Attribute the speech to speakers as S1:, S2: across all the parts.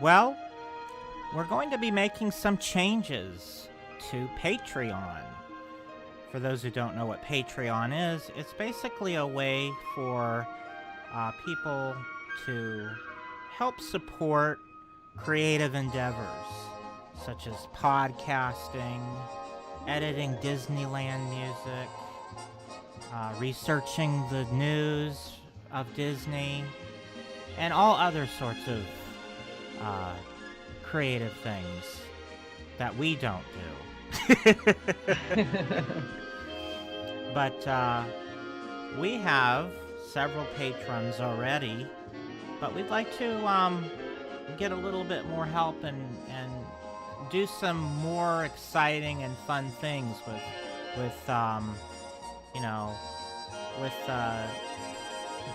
S1: Well, we're going to be making some changes to Patreon. For those who don't know what Patreon is, it's basically a way for people to help support creative endeavors, such as podcasting, editing Disneyland music, researching the news of Disney, and all other sorts of creative things that we don't do. But we have several patrons already, but we'd like to get a little bit more help and do some more exciting and fun things with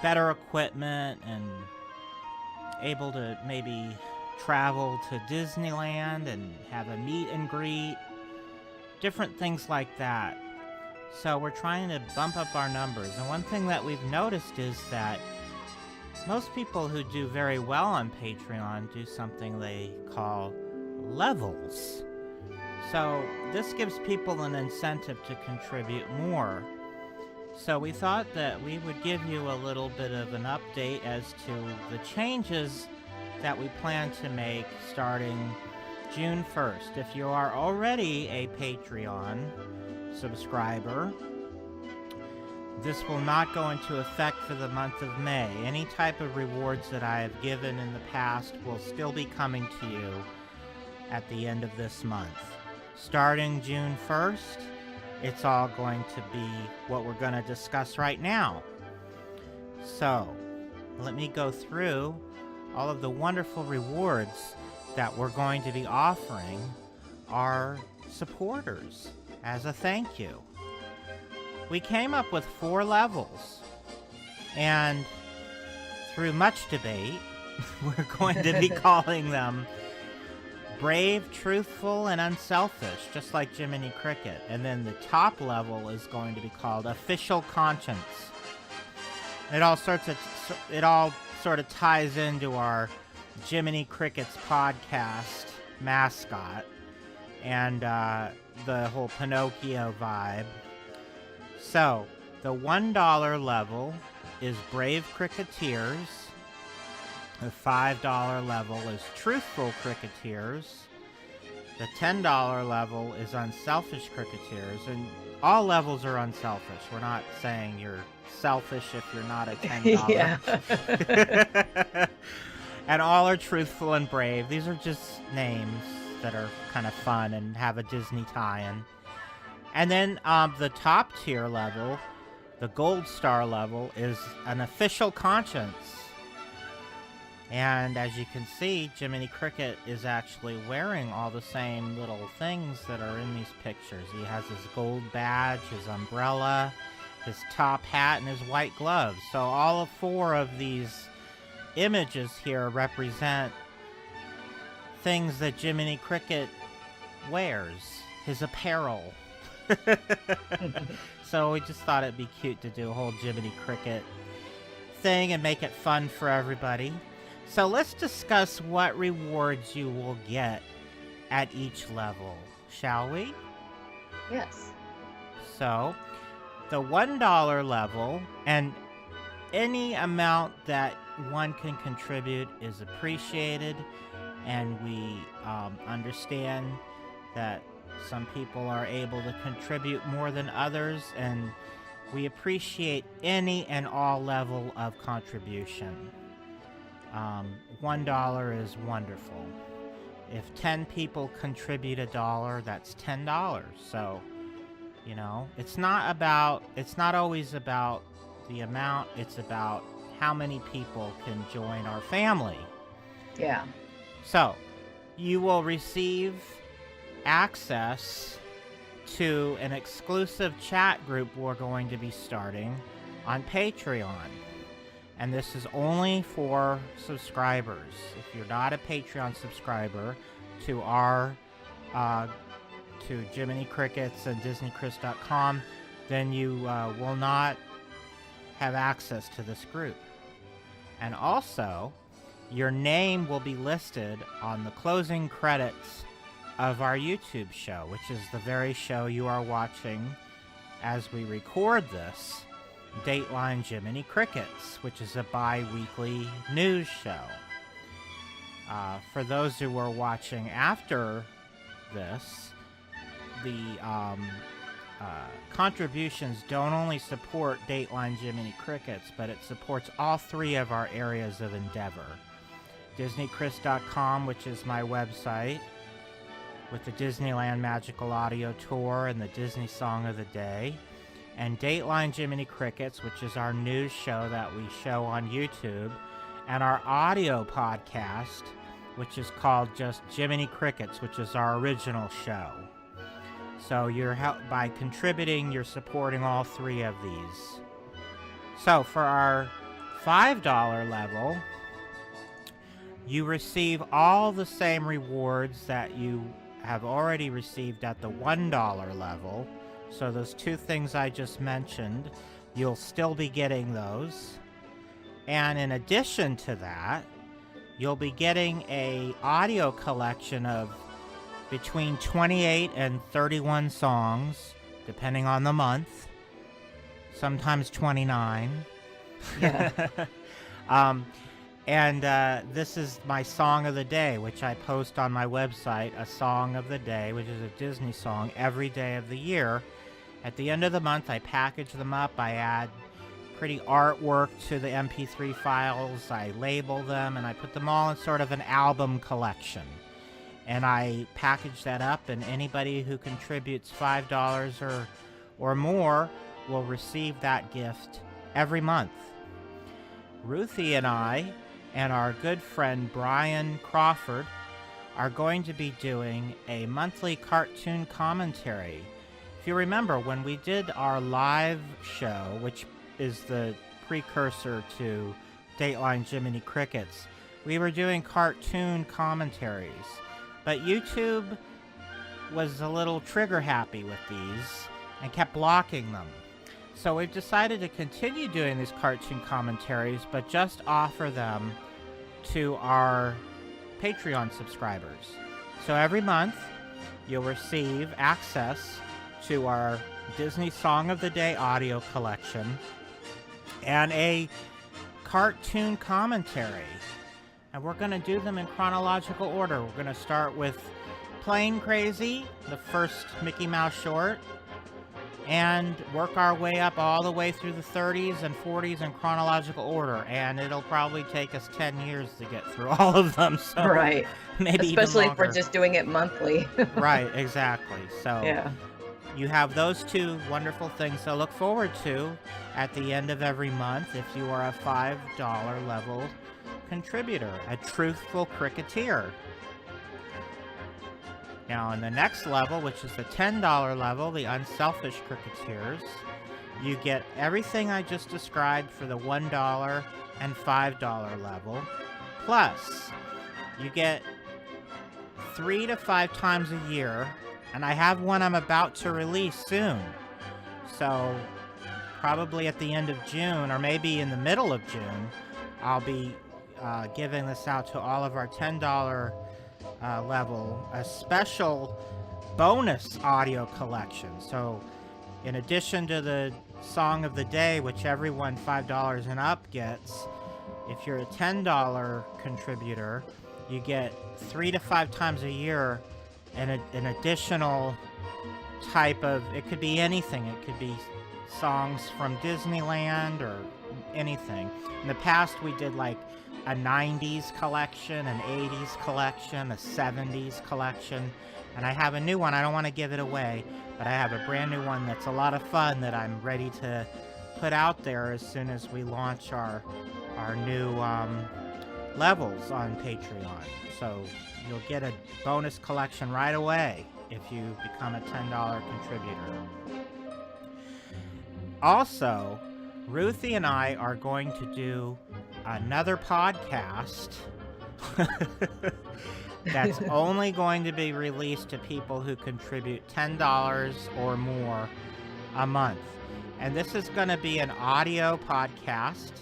S1: better equipment and able to maybe travel to Disneyland and have a meet and greet, different things like that. So we're trying to bump up our numbers. And one thing that we've noticed is that most people who do very well on Patreon do something they call levels. So this gives people an incentive to contribute more. So we thought that we would give you a little bit of an update as to the changes that we plan to make starting June 1st. If you are already a Patreon subscriber, this will not go into effect for the month of May. Any type of rewards that I have given in the past will still be coming to you at the end of this month. Starting June 1st, it's all going to be what we're going to discuss right now. So, let me go through all of the wonderful rewards that we're going to be offering our supporters as a thank you. We came up with 4 levels, and through much debate, we're going to be calling them Brave, Truthful, and Unselfish, just like Jiminy Cricket. And then the top level is going to be called Official Conscience. It all sort of ties into our Jiminy Cricket's podcast mascot and the whole Pinocchio vibe. So, the $1 level is Brave Cricketers. The $5 level is Truthful Cricketers. The $10 level is Unselfish Cricketers. And all levels are unselfish. We're not saying you're selfish if you're not a $10.
S2: Yeah.
S1: And all are Truthful and Brave. These are just names that are kind of fun and have a Disney tie-in. And then the top tier level, the Gold Star level, is an Official Conscience. And as you can see, Jiminy Cricket is actually wearing all the same little things that are in these pictures. He has his gold badge, his umbrella, his top hat, and his white gloves. So all of 4 of these images here represent things that Jiminy Cricket wears, his apparel. So we just thought it'd be cute to do a whole Jiminy Cricket thing and make it fun for everybody. So let's discuss what rewards you will get at each level, shall we?
S2: Yes.
S1: So, the $1 level, and any amount that one can contribute is appreciated, and we understand that some people are able to contribute more than others, and we appreciate any and all level of contribution. $1 is wonderful. If 10 people contribute $1, that's $10. So, you know, it's not always about the amount, it's about how many people can join our family.
S2: Yeah.
S1: So, you will receive access to an exclusive chat group we're going to be starting on Patreon. And this is only for subscribers. If you're not a Patreon subscriber to our to Jiminy Crickets and DisneyChris.com, then you will not have access to this group. And also, your name will be listed on the closing credits of our YouTube show, which is the very show you are watching as we record this, Dateline Jiminy Crickets, which is a bi-weekly news show. For those who are watching after this, the contributions don't only support Dateline Jiminy Crickets, but it supports all three of our areas of endeavor. DisneyChris.com, which is my website, with the Disneyland Magical Audio Tour and the Disney Song of the Day, and Dateline Jiminy Crickets, which is our news show that we show on YouTube, and our audio podcast, which is called just Jiminy Crickets, which is our original show. So by contributing, you're supporting all three of these. So for our $5 level, you receive all the same rewards that you have already received at the $1 level. So those two things I just mentioned, you'll still be getting those. And in addition to that, you'll be getting a audio collection of between 28 and 31 songs, depending on the month. Sometimes 29.
S2: Yeah.
S1: This is my song of the day, which I post on my website, a song of the day, which is a Disney song, every day of the year. At the end of the month, I package them up. I add pretty artwork to the MP3 files. I label them, and I put them all in sort of an album collection. And I package that up, and anybody who contributes $5 or more will receive that gift every month. Ruthie and I and our good friend Brian Crawford are going to be doing a monthly cartoon commentary. If you remember, when we did our live show, which is the precursor to Dateline Jiminy Crickets, we were doing cartoon commentaries. But YouTube was a little trigger happy with these and kept blocking them. So we've decided to continue doing these cartoon commentaries, but just offer them to our Patreon subscribers. So every month, you'll receive access to our Disney Song of the Day audio collection and a cartoon commentary. And we're going to do them in chronological order. We're going to start with Plane Crazy, the first Mickey Mouse short, and work our way up all the way through the 30s and 40s in chronological order. And it'll probably take us 10 years to get through all of them. So
S2: Right.
S1: Maybe
S2: Especially
S1: even
S2: if we're
S1: longer.
S2: just doing it monthly.
S1: Right, exactly. So
S2: Yeah.
S1: you have those two wonderful things to look forward to at the end of every month if you are a $5 level contributor, a truthful cricketeer. Now, in the next level, which is the $10 level, the unselfish cricketers, you get everything I just described for the $1 and $5 level. Plus, you get 3 to 5 times a year, and I have one I'm about to release soon. So, probably at the end of June, or maybe in the middle of June, I'll be giving this out to all of our $10 level, a special bonus audio collection. So in addition to the song of the day, which everyone $5 and up gets, if you're a $10 contributor, you get 3 to 5 times a year an additional type of, it could be anything. It could be songs from Disneyland or anything. In the past, we did like a 90s collection, an 80s collection, a 70s collection, and I have a new one. I don't want to give it away, but I have a brand new one that's a lot of fun that I'm ready to put out there as soon as we launch our new levels on Patreon. So you'll get a bonus collection right away if you become a $10 contributor. Also, Ruthie and I are going to do another podcast that's only going to be released to people who contribute $10 or more a month. And this is going to be an audio podcast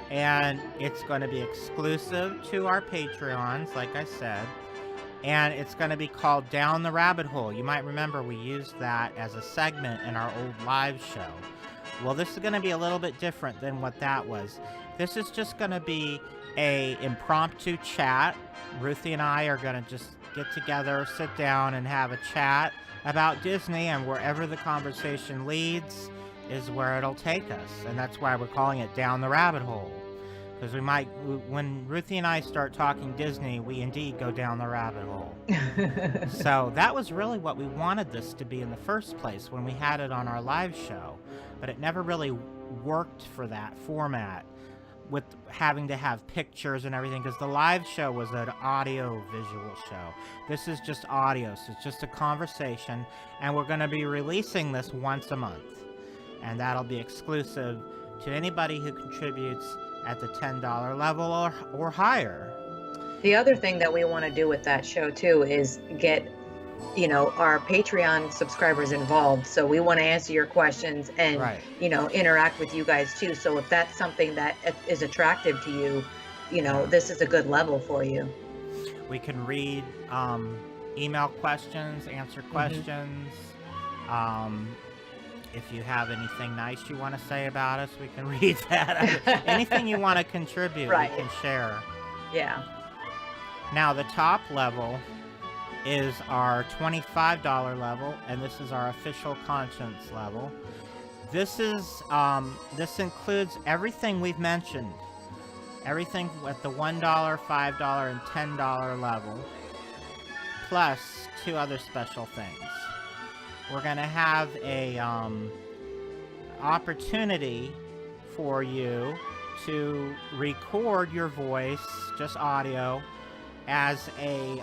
S1: And it's going to be exclusive to our Patreons, like I said. And it's going to be called Down the Rabbit Hole. You might remember we used that as a segment in our old live show. Well, this is going to be a little bit different than what that was. This is just going to be a impromptu chat. Ruthie and I are going to just get together, sit down, and have a chat about Disney, and wherever the conversation leads is where it'll take us. And that's why we're calling it Down the Rabbit Hole. Because when Ruthie and I start talking Disney, we indeed go down the rabbit hole. So that was really what we wanted this to be in the first place when we had it on our live show. But it never really worked for that format with having to have pictures and everything, because the live show was an audio-visual show. This is just audio, so it's just a conversation, and we're going to be releasing this once a month. And that'll be exclusive to anybody who contributes at the $10 level or higher.
S2: The other thing that we want to do with that show too is get, our Patreon subscribers involved. So we want to answer your questions and, interact with you guys too. So if that's something that is attractive to you, this is a good level for you.
S1: We can read email questions, answer questions. If you have anything nice you want to say about us, we can read that. Anything you want to contribute, we can share.
S2: Yeah.
S1: Now, the top level is our $25 level, and this is our official conscience level. This includes everything we've mentioned. Everything at the $1, $5, and $10 level, plus 2 other special things. We're going to have a opportunity for you to record your voice, just audio, as a,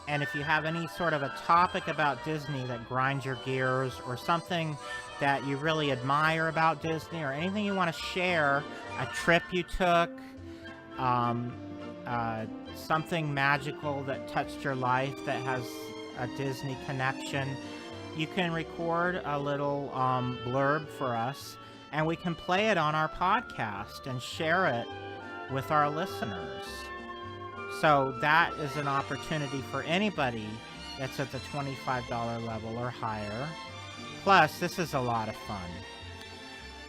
S1: and if you have any sort of a topic about Disney that grinds your gears, or something that you really admire about Disney, or anything you want to share, a trip you took, something magical that touched your life that has a Disney connection, you can record a little blurb for us, and we can play it on our podcast and share it with our listeners. So that is an opportunity for anybody that's at the $25 level or higher. Plus, this is a lot of fun.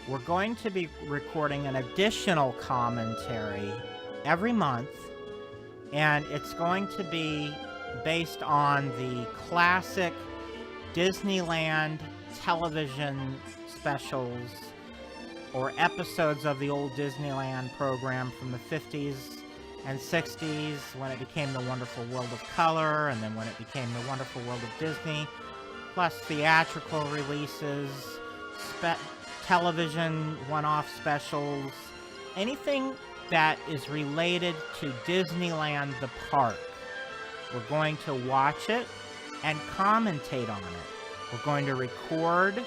S1: We're going to be recording an additional commentary every month, and it's going to be based on the classic Disneyland television specials or episodes of the old Disneyland program from the 50s and 60s, when it became the Wonderful World of Color, and then when it became the Wonderful World of Disney, plus theatrical releases, television one-off specials, anything that is related to Disneyland the park. We're going to watch it and commentate on it. We're going to record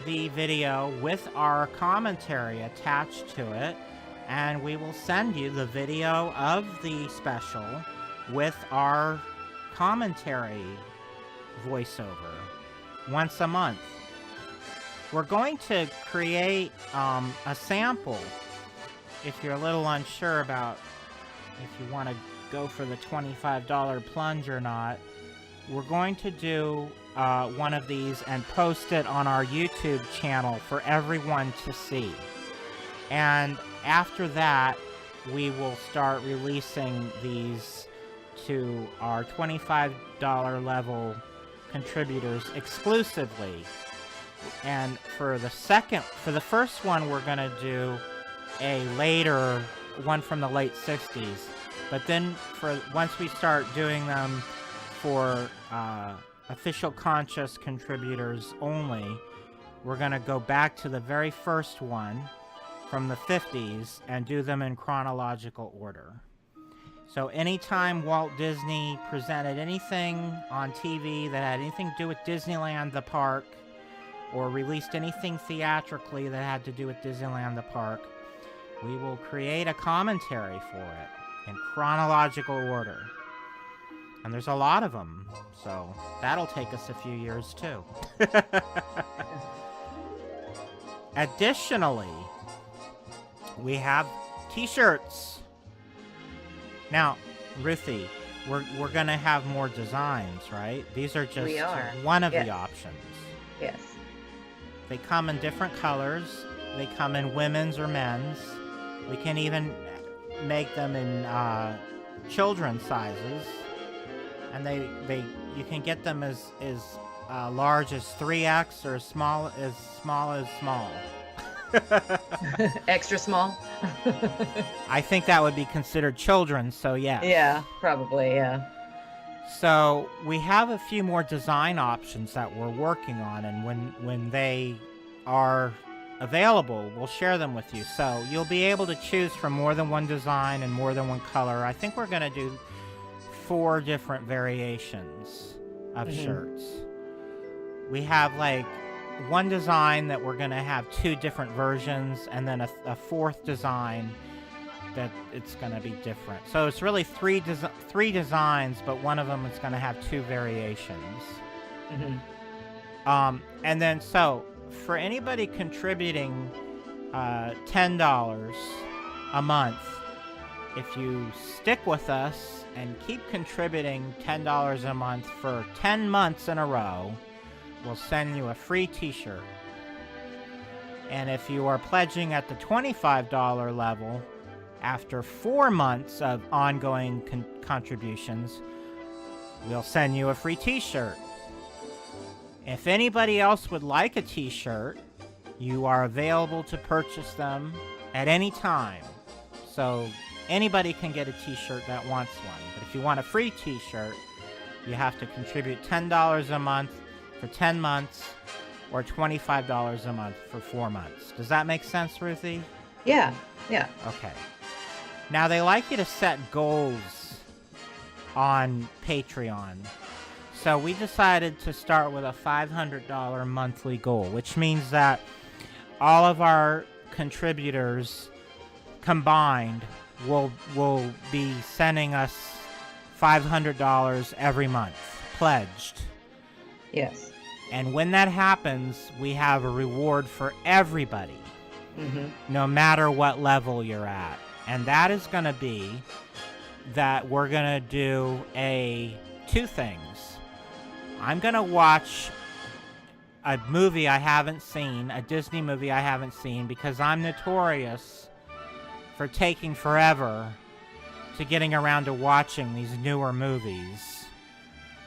S1: the video with our commentary attached to it, and we will send you the video of the special with our commentary voiceover once a month. We're going to create a sample. If you're a little unsure about if you want to go for the $25 plunge or not, we're going to do one of these and post it on our YouTube channel for everyone to see. And after that, we will start releasing these to our $25 level contributors exclusively. And for the first one, we're going to do a later one from the late 60s. But then once we start doing them for official conscious contributors only, we're going to go back to the very first one from the 50s and do them in chronological order. So anytime Walt Disney presented anything on TV that had anything to do with Disneyland the park, or released anything theatrically that had to do with Disneyland the park, we will create a commentary for it in chronological order. And there's a lot of them, so that'll take us a few years too. Additionally, we have T-shirts. Now, Ruthie, we're going to have more designs, right? These are just one of the options.
S2: Yes.
S1: They come in different colors. They come in women's or men's. We can even make them in children's sizes. And you can get them as large as 3X or as small as small.
S2: Extra small?
S1: I think that would be considered children's, so yeah.
S2: Yeah, probably, yeah.
S1: So we have a few more design options that we're working on, and when they are available, we'll share them with you. So you'll be able to choose from more than one design and more than one color. I think we're going to do 4 different variations of shirts. We have like one design that we're going to have 2 different versions, and then a 4th design that it's going to be different. So it's really 3 designs, but one of them is going to have 2 variations. And then so for anybody contributing $10 a month, if you stick with us and keep contributing $10 a month for 10 months in a row, we'll send you a free t-shirt. And if you are pledging at the $25 level, after 4 months of ongoing contributions, we'll send you a free t-shirt. If anybody else would like a t-shirt, you are available to purchase them at any time. So anybody can get a t-shirt that wants one. But if you want a free t-shirt, you have to contribute $10 a month for 10 months or $25 a month for 4 months. Does that make sense, Ruthie?
S2: Yeah.
S1: Okay. Now, they like you to set goals on Patreon. So we decided to start with a $500 monthly goal, which means that all of our contributors combined will be sending us $500 every month, pledged.
S2: Yes.
S1: And when that happens, we have a reward for everybody, no matter what level you're at. And that is going to be that we're going to do 2 things. I'm going to watch a movie I haven't seen, a Disney movie I haven't seen, because I'm notorious for taking forever to getting around to watching these newer movies.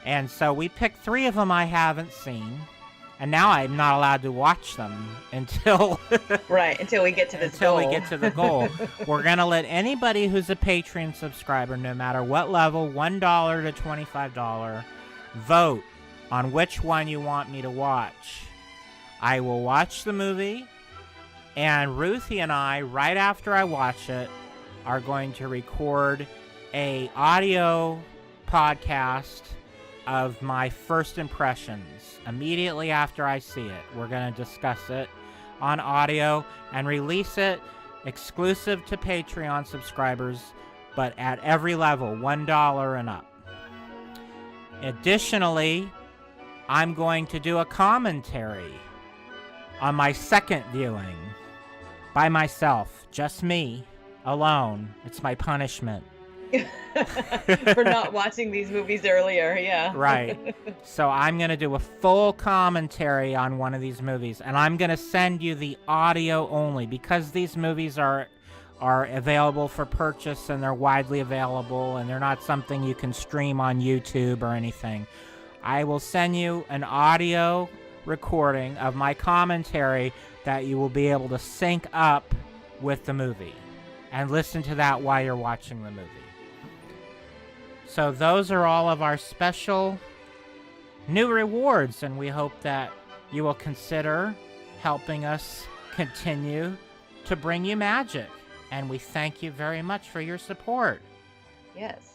S1: And so we picked 3 of them I haven't seen, and now I'm not allowed to watch them until
S2: until we get to this goal.
S1: Until we get to the goal. We're going to let anybody who's a Patreon subscriber, no matter what level, $1 to $25, vote on which one you want me to watch. I will watch the movie, and Ruthie and I, right after I watch it, are going to record a audio podcast of my first impressions. Immediately after I see it, we're going to discuss it on audio and release it exclusive to Patreon subscribers, but at every level, $1 and up. Additionally, I'm going to do a commentary on my second viewing by myself, just me, alone. It's my punishment.
S2: For not watching these movies earlier, yeah.
S1: Right. So I'm going to do a full commentary on one of these movies, and I'm going to send you the audio only, because these movies are available for purchase, and they're widely available, and they're not something you can stream on YouTube or anything. I will send you an audio recording of my commentary that you will be able to sync up with the movie and listen to that while you're watching the movie. So those are all of our special new rewards, and we hope that you will consider helping us continue to bring you magic. And we thank you very much for your support.
S2: Yes.